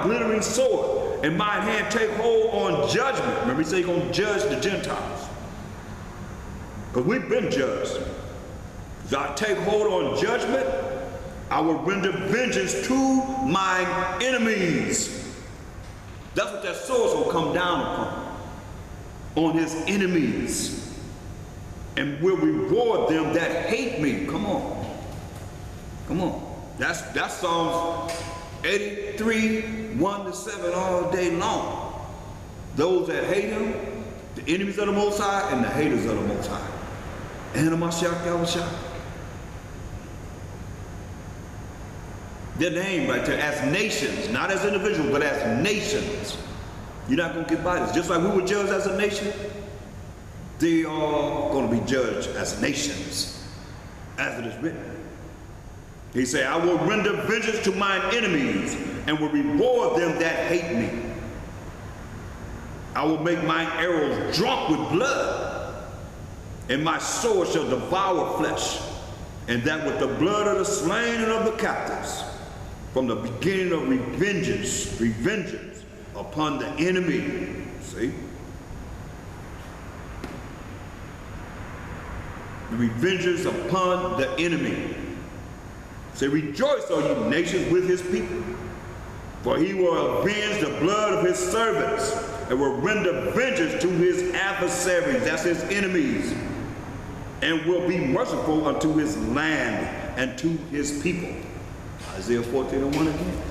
glittering sword, and mine hand take hold on judgment. Remember, he said he's going to judge the Gentiles. Because we've been judged. So I take hold on judgment, I will render vengeance to mine enemies. That's what that sword's going to come down upon. On his enemies. And will reward them that hate me. Come on. Come on. That's Psalms 83, 1-7 all day long. Those that hate him, the enemies of the Most High, and the haters of the Most High. And the Mashiach Yahushua. Their name right there, as nations, not as individuals, but as nations. You're not going to get by this. Just like we were judged as a nation, they are going to be judged as nations, as it is written. He said, I will render vengeance to mine enemies and will reward them that hate me. I will make mine arrows drunk with blood, and my sword shall devour flesh, and that with the blood of the slain and of the captives, from the beginning of revengeance upon the enemy. See? The revengeance upon the enemy. Say, rejoice, O you nations, with his people. For he will avenge the blood of his servants and will render vengeance to his adversaries, that's his enemies, and will be merciful unto his land and to his people. Isaiah 14:1 again.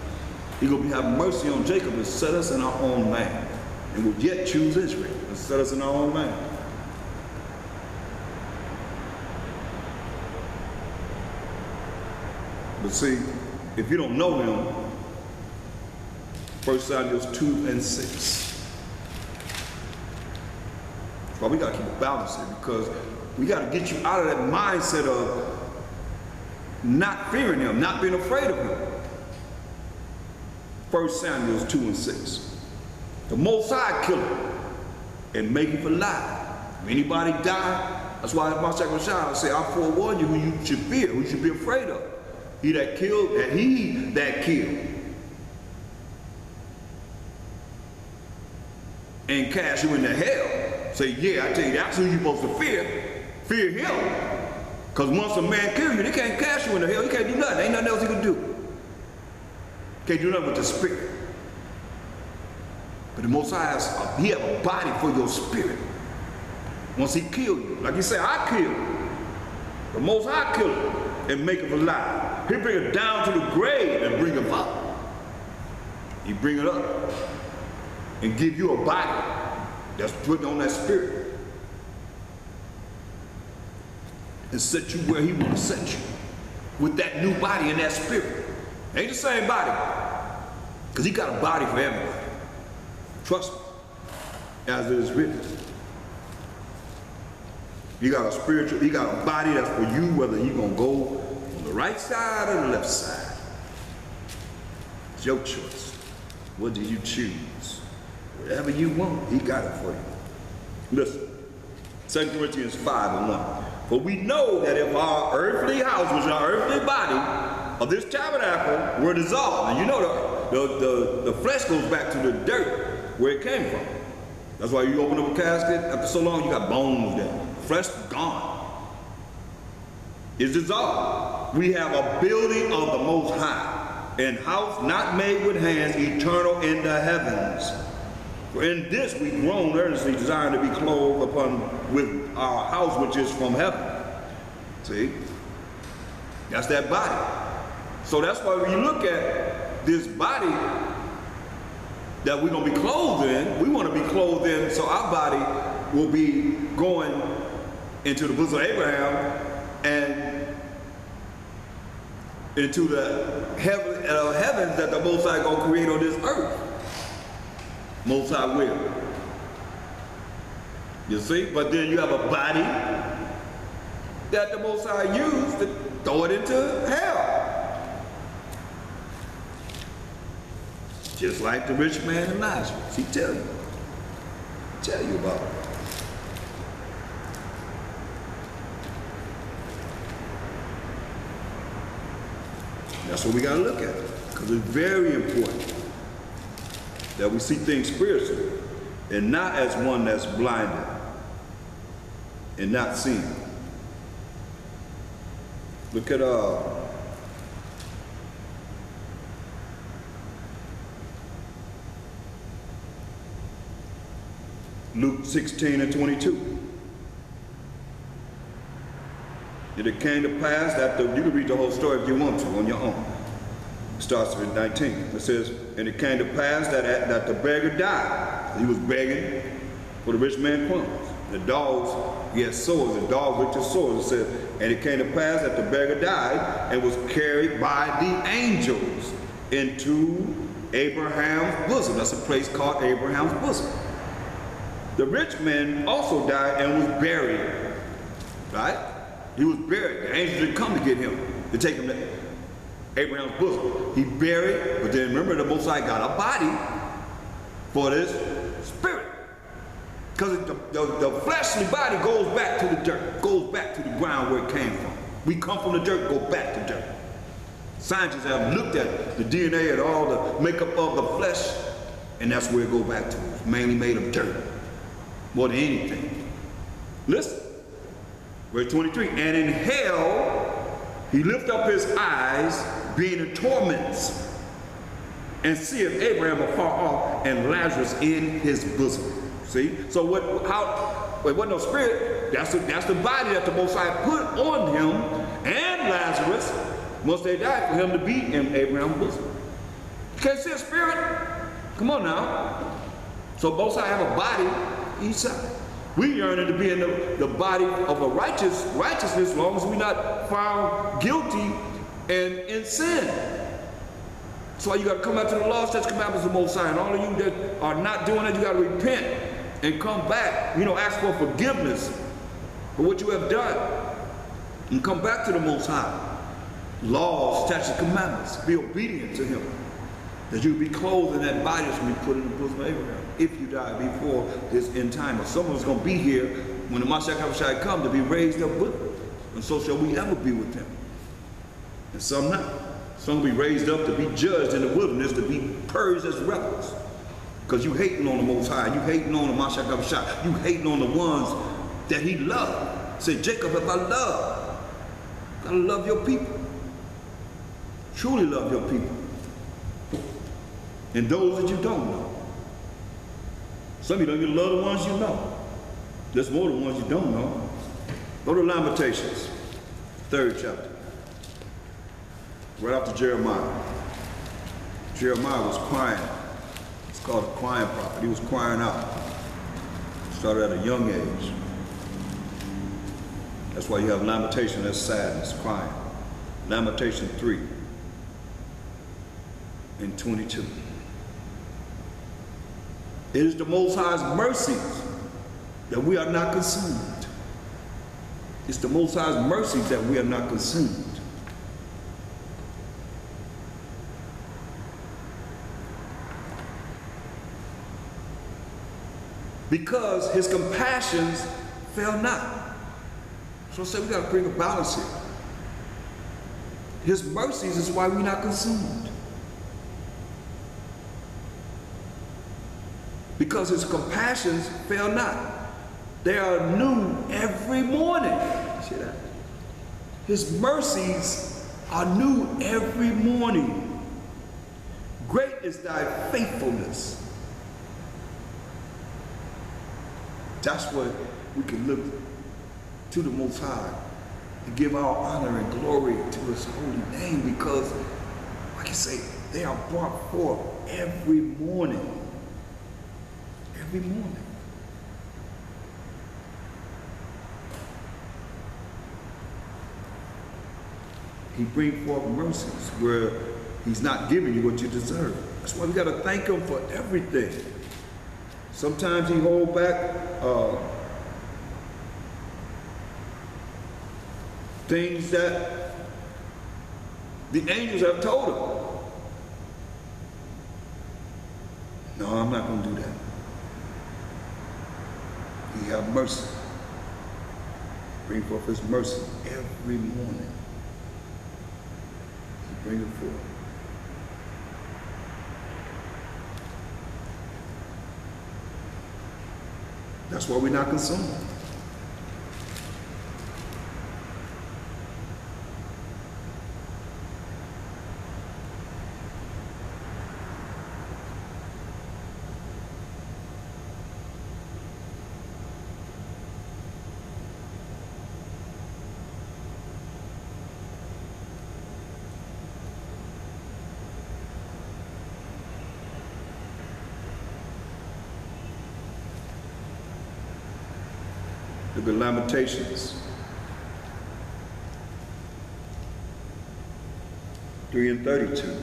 He will have mercy on Jacob and set us in our own land, and will yet choose Israel and set us in our own land. But see, if you don't know him, 1 Samuel 2:6. Well, we got to keep a balance here, because we got to get you out of that mindset of not fearing him, not being afraid of him. 1 Samuel 2:6. The Most High kill him and make him alive. If anybody die, that's why Mashiach Yahushua say, I forewarn you who you should fear, who you should be afraid of. He that killed, and he that killed. And cast you into hell. Say, yeah, I tell you, that's who you're supposed to fear. Fear him. Because once a man kills you, they can't cast you into hell. He can't do nothing. Ain't nothing else he can do. Can't do nothing with the spirit. But the Most High has he have a body for your spirit. Once he killed you, like he said, I killed. The Most High killed him and make him alive. He'll bring it down to the grave and bring him up. He bring it up and give you a body that's put on that spirit and set you where he want to set you with that new body and that spirit. Ain't the same body, because he got a body for everybody. Trust me, as it is written. He got a spiritual, he got a body that's for you, whether you're going to go on the right side or the left side. It's your choice. What do you choose? Whatever you want, he got it for you. Listen, 2 Corinthians 5:1. For we know that if our earthly house, which is our earthly body, of this tabernacle were dissolved, and you know the flesh goes back to the dirt where it came from. That's why you open up a casket, after so long you got bones there. Flesh gone. It's dissolved. We have a building of the Most High, and house not made with hands, eternal in the heavens. For in this we groan earnestly, desiring to be clothed upon with our house which is from heaven. See? That's that body. So that's why when you look at this body that we're going to be clothed in, we want to be clothed in so our body will be going into the bosom of Abraham and into the heavens that the Most High going to create on this earth. Most High will. You see? But then you have a body that the Most High used to throw it into hell. Just like the rich man in Lazarus. He tell you about it. That's what we got to look at, because it's very important. that we see things spiritually and not as one that's blinded and not seeing. Look at Luke 16 and 22. And it came to pass that you can read the whole story if you want to on your own. It starts with 19. It says, and it came to pass that the beggar died. He was begging for the rich man's crumbs. The dogs, he had swords, the dogs licked his swords. It says, and it came to pass that the beggar died and was carried by the angels into Abraham's bosom. That's a place called Abraham's bosom. The rich man also died and was buried. Right? He was buried. The angels didn't come to get him, to take him to Abraham's bosom. He buried, but then remember the Most High got a body for this spirit. Because the fleshly body goes back to the dirt, goes back to the ground where it came from. We come from the dirt, go back to dirt. Scientists have looked at the DNA and all the makeup of the flesh, and that's where it goes back to. It's mainly made of dirt, more than anything. Listen, verse 23, and in hell he lift up his eyes, being in torments, and seeth Abraham afar off, and Lazarus in his bosom. See? So it wasn't no spirit. That's the body that the Most High put on him and Lazarus once they died for him to be in Abraham's bosom. You can't see a spirit? Come on now. So Most High have a body each side. We yearning to be in the body of a righteousness as long as we're not found guilty and in sin. That's why you got to come out to the law, statutes, commandments of the Most High. And all of you that are not doing it, you got to repent and come back. Ask for forgiveness for what you have done. And come back to the Most High. Laws, statutes, commandments. Be obedient to Him. That you be clothed in that body that's going to be put in the bosom of Abraham. If you die before this end time. Or someone's going to be here when the Mashiach come to be raised up with Him. And so shall we ever be with Him. And some not. Some will be raised up to be judged in the wilderness, to be purged as rebels. Because you hating on the Most High, you hating on the Mashiach, you hating on the ones that He loved. Say, Jacob, if I love, you gotta love your people. Truly love your people. And those that you don't know. Some of you don't even love the ones you know. There's more than the ones you don't know. Go to Lamentations, 3rd chapter. Right after Jeremiah. Jeremiah was crying. It's called a crying prophet. He was crying out. Started at a young age. That's why you have lamentation, that's sadness, crying. Lamentation 3 and 22. It is the Most High's mercies that we are not consumed. It's the Most High's mercies that we are not consumed. Because His compassions fail not. So I say we got to bring a balance here. His mercies is why we're not consumed. Because His compassions fail not. They are new every morning. See that? His mercies are new every morning. Great is thy faithfulness. That's what we can look to the Most High and give our honor and glory to His holy name, because, like I say, they are brought forth every morning. Every morning. He brings forth mercies where He's not giving you what you deserve. That's why we got to thank Him for everything. Sometimes He hold back things that the angels have told Him. No, I'm not going to do that. He have mercy. Bring forth His mercy every morning. He bring it forth. That's why we're not consumed. Look at Lamentations 3:32.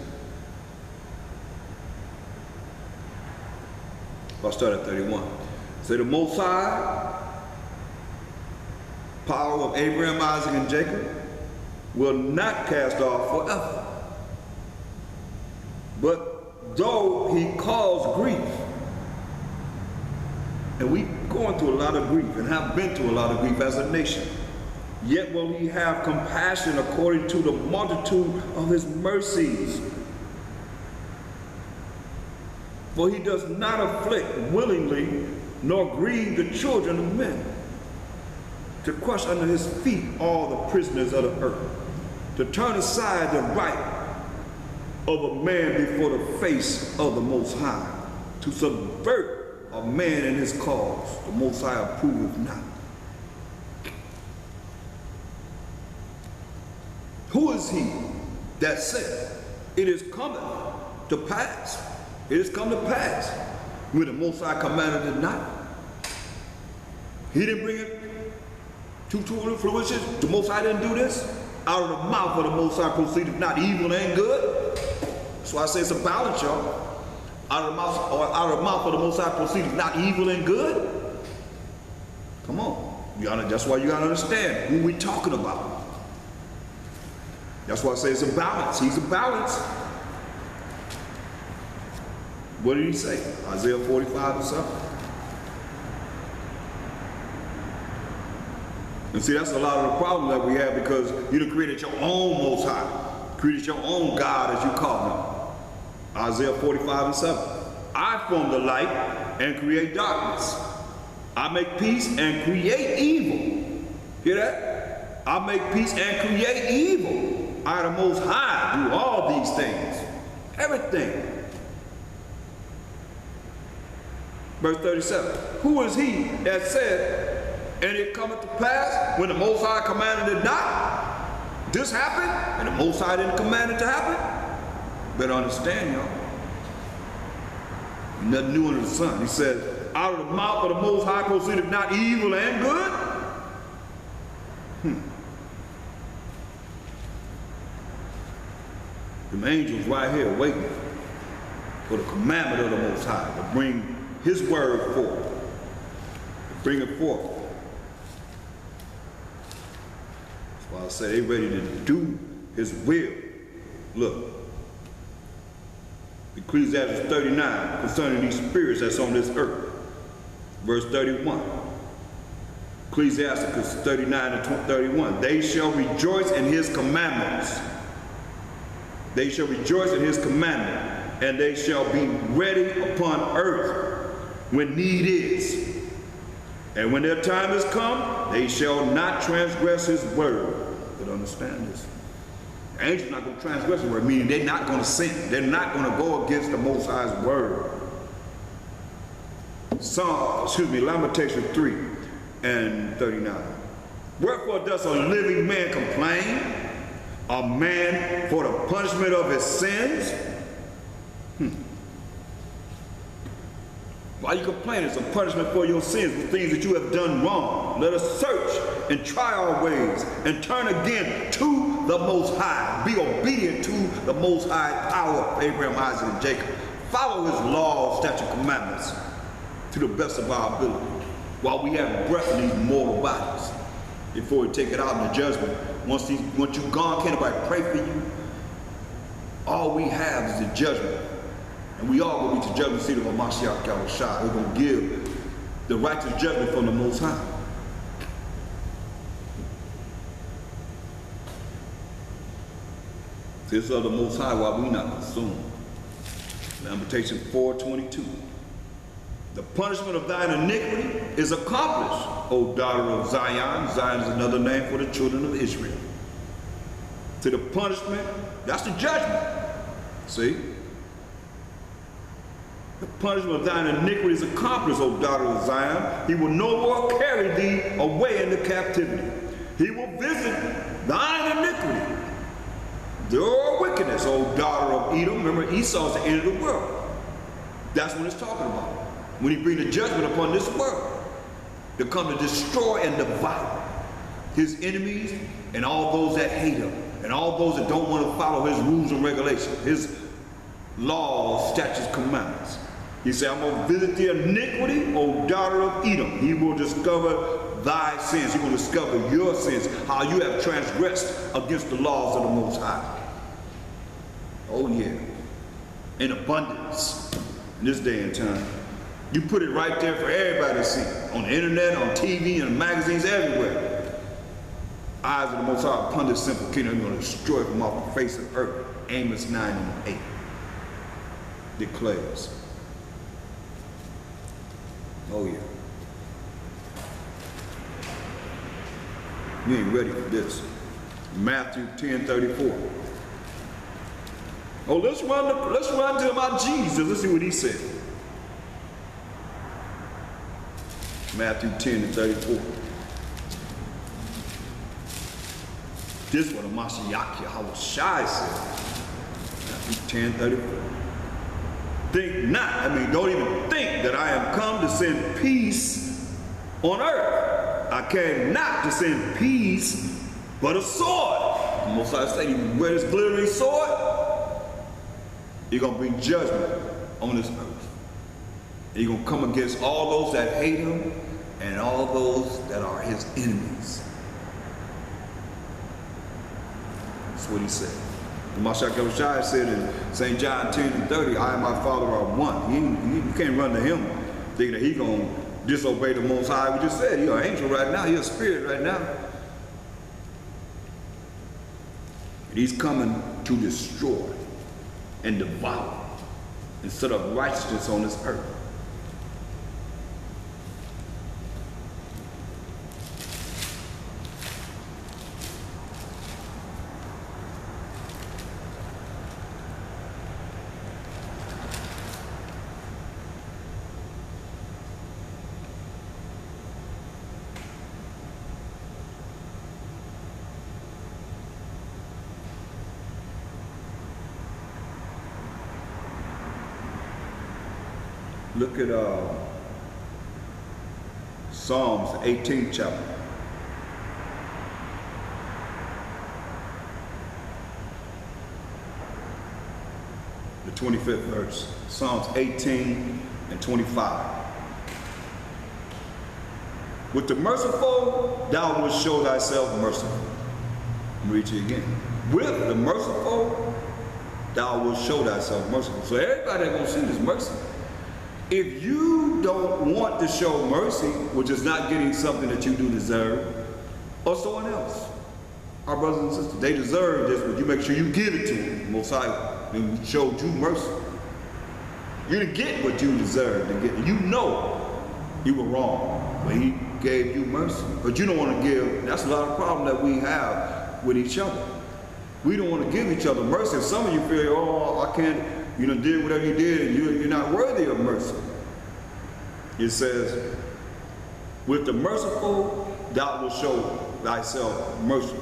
I'll start at 31. Say the Most High, power of Abraham, Isaac, and Jacob, will not cast off forever. But though he caused grief, and we going through a lot of grief and have been through a lot of grief as a nation, yet will he have compassion according to the multitude of his mercies. For he does not afflict willingly, nor grieve the children of men, to crush under his feet all the prisoners of the earth, to turn aside the right of a man before the face of the Most High, to subvert a man in his cause, the Most High approveth not. Who is he that said, it is coming to pass? It has come to pass when the Most High commanded it not. He didn't bring it to fruition. The Most High didn't do this. Out of the mouth of the Most High proceedeth not evil and good. That's why I say it's a balance, y'all. Out of the mouth of the Most High proceedeth not evil and good. Come on. That's why you gotta understand who we talking about. That's why I say it's a balance. He's a balance. What did he say? Isaiah 45 or something? And see, that's a lot of the problem that we have, because you done created your own Most High. Created your own God, as you call him. Isaiah 45:7. I form the light and create darkness. I make peace and create evil. Hear that? I make peace and create evil. I, the Most High, do all these things. Everything. Verse 37. Who is he that said, and it cometh to pass when the Most High commanded it not? This happened, and the Most High didn't command it to happen? Better understand, y'all. Nothing new under the sun. He said, out of the mouth of the Most High proceedeth not evil and good? Them angels right here waiting for the commandment of the Most High to bring his word forth. To bring it forth. That's why I say they ready to do his will. Look. Ecclesiastes 39 concerning these spirits that's on this earth. Verse 31. Ecclesiastes 39 and 31. They shall rejoice in his commandments. They shall rejoice in his commandment, and they shall be ready upon earth when need is. And when their time is come, they shall not transgress his word. But understand this. The angels not going to transgress the word, meaning they're not going to sin. They're not going to go against the Most High's word. Lamentation 3 and 39. Wherefore does a living man complain? A man for the punishment of his sins? Why you complain? It's a punishment for your sins, the things that you have done wrong. Let us search and try our ways and turn again to the Most High. Be obedient to the Most High power of Abraham, Isaac, and Jacob. Follow his laws, statutes, commandments to the best of our ability while we have breath in these mortal bodies before we take it out in the judgment. Once you're gone, can't nobody pray for you. All we have is the judgment. And we all will be to judgment seat of Mashiach Yahushua. We're going to give the righteous judgment from the Most High. This of the Most High while we not consumed. Lamentation 4:22. The punishment of thine iniquity is accomplished, O daughter of Zion. Zion is another name for the children of Israel. To the punishment, that's the judgment. See? The punishment of thine iniquity is accomplished, O daughter of Zion. He will no more carry thee away into captivity. He will visit thine iniquity, your wickedness, O daughter of Edom. Remember, Esau is the end of the world. That's what it's talking about. When he brings the judgment upon this world, to come to destroy and devour his enemies and all those that hate him, and all those that don't want to follow his rules and regulations, his laws, statutes, commandments. He said, I'm going to visit the iniquity, O daughter of Edom. He will discover thy sins. He will discover your sins, how you have transgressed against the laws of the Most High. Oh yeah, in abundance in this day and time. You put it right there for everybody to see, on the internet, on TV, and magazines, everywhere. Eyes of the Most High upon this simple kingdom, you're going to destroy it from off the face of the earth. Amos 9:8 declares. Oh yeah. You ain't ready for this. Matthew 10:34. Oh, let's run to about Jesus. Let's see what he said. Matthew 10:34. This is what Mashiach Yahushua said. Matthew 10:34. Think not, don't even think that I am come to send peace on earth. I came not to send peace, but a sword. The Most High said, you wear this glittering sword, you're going to bring judgment on this earth. You're going to come against all those that hate him and all those that are his enemies. That's what he said. Mashiach Yahushua said in St. John 10:30, I and my Father are one. You can't run to him thinking that he's going to disobey the Most High. We just said, you're an angel right now, you're a spirit right now. And he's coming to destroy and devour and set up righteousness on this earth. Look at Psalms 18th chapter. The 25th verse. Psalms 18 and 25. With the merciful, thou wilt show thyself merciful. Let me read to you again. With the merciful, thou wilt show thyself merciful. So everybody that's going to see this mercy. If you don't want to show mercy, which is not getting something that you do deserve, or someone else, our brothers and sisters, they deserve this, but you make sure you give it to them. Most High showed you mercy. You didn't get what you deserved to get. You know you were wrong, but he gave you mercy. But you don't want to give. That's a lot of problem that we have with each other. We don't want to give each other mercy. And some of you feel, oh, I can't. You done did whatever you did, and you're not worthy of mercy. It says, with the merciful, thou wilt show thyself mercy.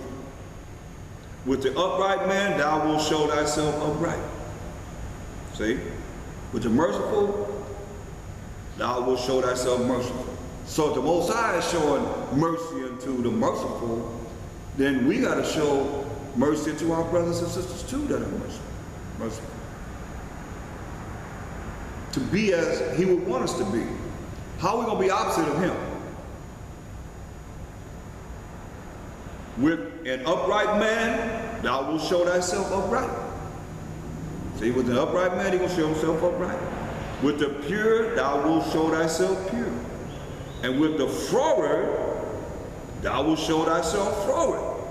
With the upright man, thou wilt show thyself upright. See? With the merciful, thou wilt show thyself merciful. So if the Most High is showing mercy unto the merciful, then we got to show mercy to our brothers and sisters too that are merciful. To be as he would want us to be. How are we going to be opposite of him? With an upright man, thou wilt show thyself upright. See, with the upright man, he will show himself upright. With the pure, thou wilt show thyself pure. And with the froward, thou wilt show thyself froward.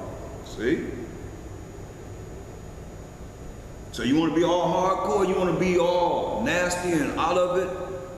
See? So you want to be all hardcore, you want to be all nasty and out of it,